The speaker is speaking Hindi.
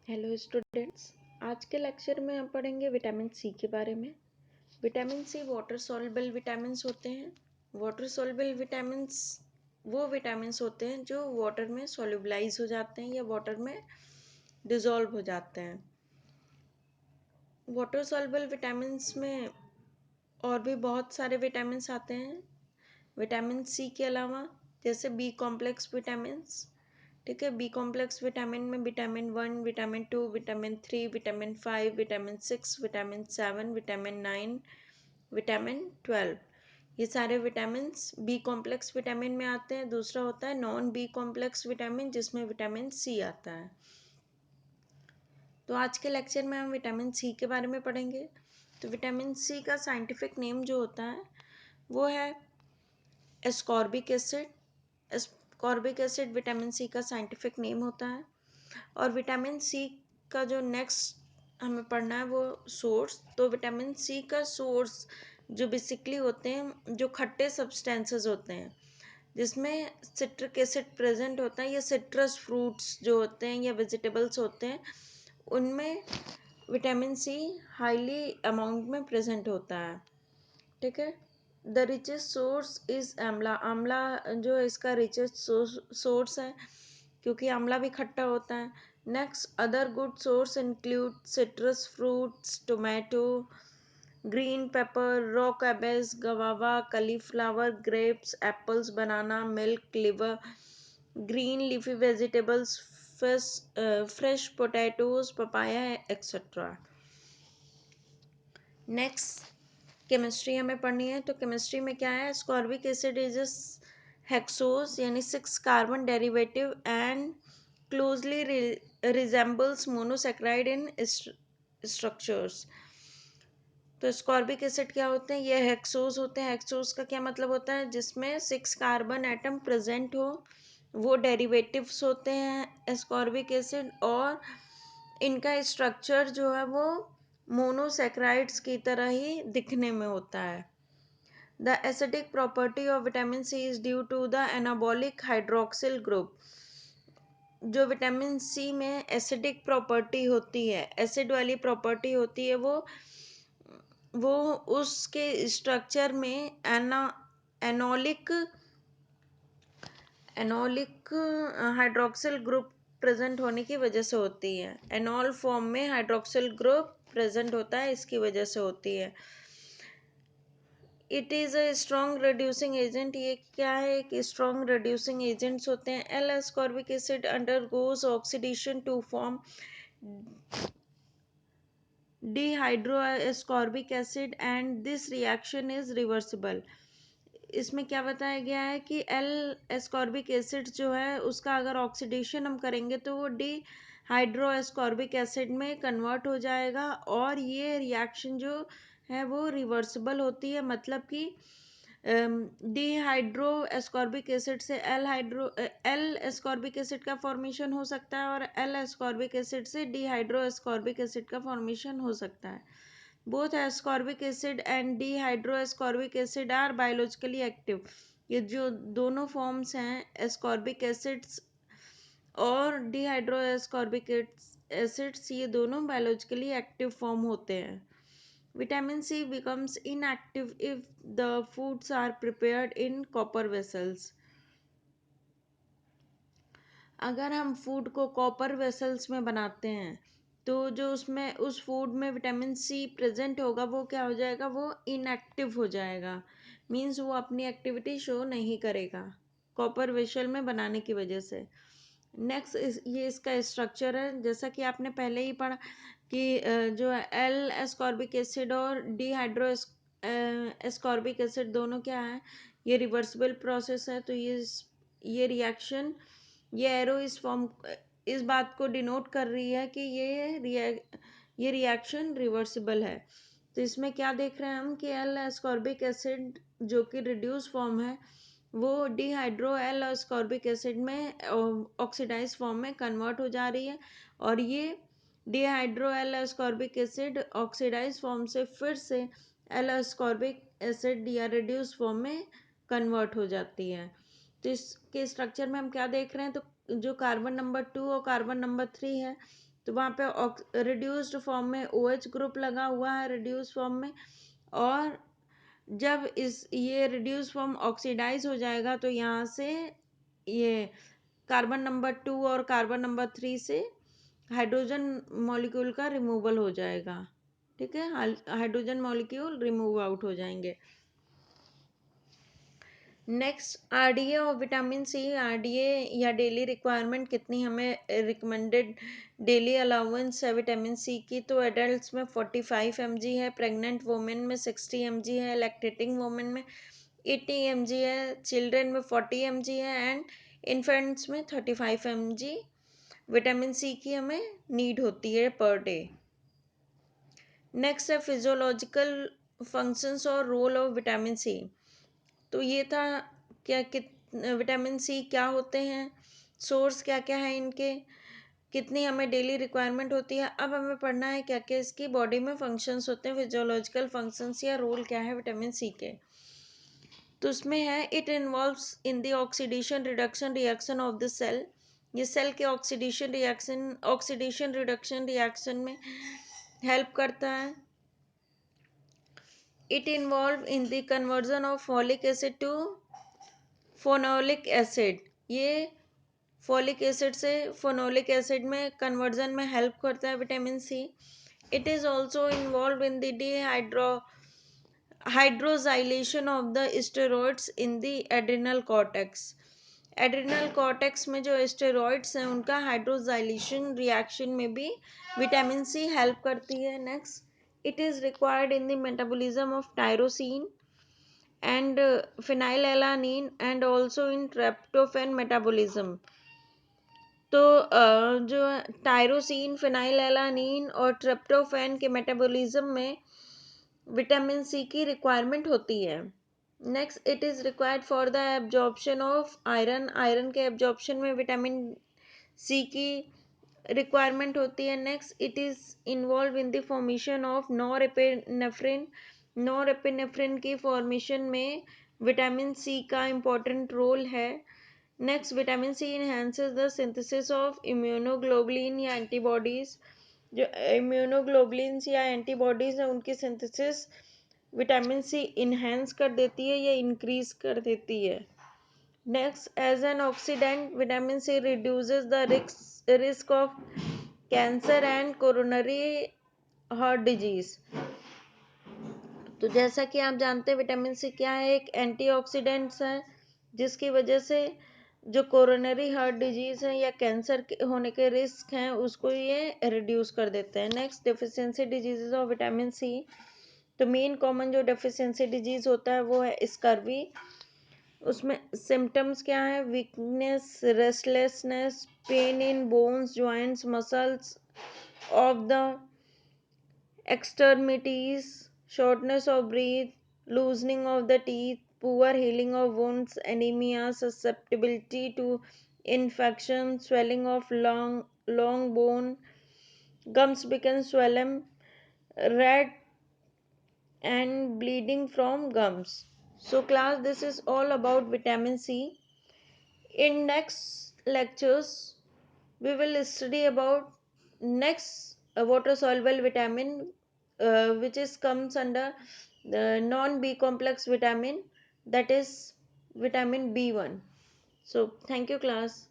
Hello students. आज के लेक्चर में हम पढ़ेंगे विटामिन सी के बारे में। Vitamin C water soluble vitamins होते हैं। वाटर सॉल्युबल विटामिन्स वो विटामिन्स होते हैं जो वाटर में सॉल्युबलाइज हो जाते हैं या वाटर में डिसॉल्व हो जाते हैं। वाटर सॉल्युबल विटामिन्स में और भी बहुत सारे विटामिन्स आते हैं विटामिन सी के अलावा, जैसे बी कॉम्प्लेक्स विटामिन्स। ठीक है, बी कॉम्प्लेक्स विटामिन में vitamin 1, vitamin 2, vitamin 3, vitamin 5, vitamin 6, vitamin 7, vitamin 9, vitamin 12, ये सारे विटामिन बी कॉम्प्लेक्स विटामिन में आते हैं। दूसरा होता है नॉन बी कॉम्प्लेक्स विटामिन, जिसमें विटामिन सी आता है। तो आज के लेक्चर में हम विटामिन सी के बारे में पढ़ेंगे। तो विटामिन सी का साइंटिफिक नेम जो होता है वो है ascorbic acid. Ascorbic acid vitamin C का साइंटिफिक नेम होता है। और विटामिन सी का जो नेक्स्ट हमें पढ़ना है वो सोर्स। तो विटामिन सी का सोर्स जो बेसिकली होते हैं, जो खट्टे सब्सटेंसेस होते हैं जिसमें सिट्रिक एसिड प्रेजेंट होता है, या सिट्रस फ्रूट्स जो होते हैं या वेजिटेबल्स होते हैं, उनमें विटामिन सी हाईली अमाउंट में प्रेजेंट होता है। ठीक है, द रिचेस्ट सोर्स इज आंवला। आंवला जो इसका रिचेस्ट सोर्स है, क्योंकि आंवला भी खट्टा होता है। Next, other good source include citrus fruits, tomato, green pepper, raw cabbage, guava, cauliflower, grapes, apples, banana, milk, liver, green leafy vegetables, fresh potatoes, papaya, etcetera. Next, chemistry हमें पढ़नी है। तो केमिस्ट्री में क्या है, एस्कॉर्बिक एसिड इज हेक्सोस यानी 6 carbon derivative and closely resembles monosaccharide in structures. तो एस्कॉर्बिक एसिड क्या होते हैं, ये हेक्सोस होते हैं। हेक्सोस का क्या मतलब होता है, जिसमें 6 कार्बन एटम प्रेजेंट हो, वो डेरिवेटिव्स होते हैं एस्कॉर्बिक एसिड, और इनका स्ट्रक्चर जो है वो मोनोसेक्राइड्स की तरह ही दिखने में होता है। The acidic property of vitamin C is due to the anabolic hydroxyl group. जो विटामिन सी में एसिडिक प्रॉपर्टी होती है, एसिड वाली प्रॉपर्टी होती है, वो उसके स्ट्रक्चर में एनोलिक हाइड्रोक्सिल ग्रुप प्रेजेंट होने की वजह से होती है। एनॉल फॉर्म में हाइड्रोक्सिल ग्रुप प्रेजेंट होता है, इसकी वजह से होती है। It is a strong reducing agent. ये क्या है, एक स्ट्रॉन्ग रिड्यूसिंग एजेंट्स होते हैं। L ascorbic acid undergoes oxidation to form dehydroascorbic acid and this reaction is reversible. इसमें क्या बताया गया है कि एल एस्कॉर्बिक एसिड जो है उसका अगर ऑक्सीडेशन हम करेंगे तो वो डी हाइड्रोएस्कॉर्बिक एसिड में कन्वर्ट हो जाएगा, और ये रिएक्शन जो है वो रिवर्सिबल होती है। मतलब कि डिहाइड्रो एस्कॉर्बिक एसिड से एल एस्कॉर्बिक एसिड का फॉर्मेशन हो सकता है, और एल एस्कॉर्बिक एसिड से डिहाइड्रो एस्कॉर्बिक एसिड का फॉर्मेशन हो सकता है। Both ascorbic acid and dehydro ascorbic acid are biologically active. ये जो दोनों फॉर्म्स हैं, एस्कॉर्बिक एसिड्स और डिहाइड्रो एस्कॉर्बिक एसिड्स, ये दोनों बायोलॉजिकली एक्टिव फॉर्म होते हैं। Vitamin C becomes inactive if the foods are prepared in copper vessels. अगर हम फूड को कॉपर वेसल्स में बनाते हैं तो जो उसमें उस फूड में विटामिन सी प्रेजेंट होगा वो क्या हो जाएगा, वो इनएक्टिव हो जाएगा। मीन्स वो अपनी एक्टिविटी शो नहीं करेगा कॉपर वेसल में बनाने की वजह से। नेक्स्ट ये इसका स्ट्रक्चर है, जैसा कि आपने पहले ही पढ़ा कि जो एल एस्कॉर्बिक एसिड और डिहाइड्रो एस्कॉर्बिक एसिड दोनों क्या है, ये रिवर्सिबल प्रोसेस है। तो ये रिएक्शन, ये एरो इस बात को डिनोट कर रही है कि ये रिएक्शन रिवर्सिबल है। तो इसमें क्या देख रहे हैं हम कि एल एस्कॉर्बिक एसिड जो कि रिड्यूस फॉर्म है वो डिहाइड्रो एल एस्कॉर्बिक एसिड में ऑक्सीडाइज फॉर्म में कन्वर्ट हो जा रही है, और ये dehydro L ascorbic acid oxidise form से फिर से एल एस्कॉर्बिक एसिड या रिड्यूस फॉर्म में कन्वर्ट हो जाती है। तो इसके स्ट्रक्चर में हम क्या देख रहे हैं, तो जो कार्बन नंबर 2 और कार्बन नंबर 3 है, तो वहाँ पे रिड्यूस्ड फॉर्म में OH ग्रुप लगा हुआ है रिड्यूस फॉर्म में, और जब ये रिड्यूस फॉर्म ऑक्सीडाइज हो जाएगा तो यहाँ से ये कार्बन नंबर 2 और कार्बन नंबर 3 से हाइड्रोजन मॉलिक्यूल का रिमूवल हो जाएगा। ठीक है, हाइड्रोजन मॉलिक्यूल रिमूव आउट हो जाएंगे। नेक्स्ट RDA और विटामिन सी। RDA या डेली रिक्वायरमेंट कितनी हमें रिकमेंडेड डेली अलाउंस है विटामिन सी की, तो एडल्ट्स में 45 mg है, प्रेग्नेंट वुमेन में 60 mg है, लैक्टेटिंग वुमेन में 80 mg है, चिल्ड्रन में 40 mg है, एंड इन्फेंट्स में 35 mg विटामिन सी की हमें नीड होती है पर डे। नेक्स्ट है फिजियोलॉजिकल फंक्शंस और रोल ऑफ विटामिन सी। तो ये था क्या विटामिन सी क्या होते हैं, सोर्स क्या क्या है इनके, कितनी हमें डेली रिक्वायरमेंट होती है। अब हमें पढ़ना है क्या क्या इसकी बॉडी में फंक्शंस होते हैं, फिजियोलॉजिकल फंक्शंस या रोल क्या है विटामिन सी के। तो उसमें है it involves in the oxidation reduction reaction of the cell. ये सेल के ऑक्सीडेशन रिडक्शन रिएक्शन में हेल्प करता है। It involve in the conversion of folic acid to folinic acid. ये फॉलिक एसिड से फोनोलिक एसिड में कन्वर्जन में हेल्प करता है vitamin C. It is also involve in the hydroxylation of the steroids in the adrenal cortex. Adrenal cortex में जो स्टेरॉइड्स हैं उनका हाइड्रोजाइलेशन रिएक्शन में भी विटामिन सी हेल्प करती है। Next, it is required in the metabolism of tyrosine and phenylalanine and also in tryptophan metabolism। तो जो टायरोसिन, फिनाइलएलानिन और ट्रिप्टोफैन के मेटाबॉलिज्म में विटामिन सी की रिक्वायरमेंट होती है। Next, it is required for the absorption of iron. Iron के एब्जॉर्प्शन में विटामिन सी की रिक्वायरमेंट होती है। Next, it is involve in the formation of norepinephrine. Norepinephrine की फॉर्मेशन में विटामिन सी का इम्पोर्टेंट रोल है। Next, vitamin C enhances the synthesis of immunoglobulin या एंटीबॉडीज। जो इम्यूनोग्लोबुलिन्स या एंटीबॉडीज हैं उनकी सिंथेसिस विटामिन सी इन्हेंस कर देती है या इंक्रीज कर देती है। Next, as an oxidant vitamin C reduces the risk of cancer and coronary heart disease. तो जैसा कि आप जानते हैं विटामिन सी क्या है, एक एंटीऑक्सीडेंट्स है जिसकी वजह से जो कोरोनरी हार्ट डिजीज है या कैंसर होने के रिस्क हैं उसको ये रिड्यूस कर देते हैं। Next, deficiency diseases of vitamin C. तो मेन कॉमन जो डेफिशिएंसी डिजीज होता है वो है स्कर्वी। उसमें सिम्टम्स क्या है, weakness, restlessness, pain in bones, joints, muscles of the extremities, shortness of breath, loosening of the teeth, poor healing of wounds, anemia, susceptibility to infection, swelling of long bone, gums become swollen, red and bleeding from gums. So class, this is all about vitamin C. In next lectures, we will study about next water soluble vitamin which is comes under the non B complex vitamin, that is vitamin B1. So thank you class.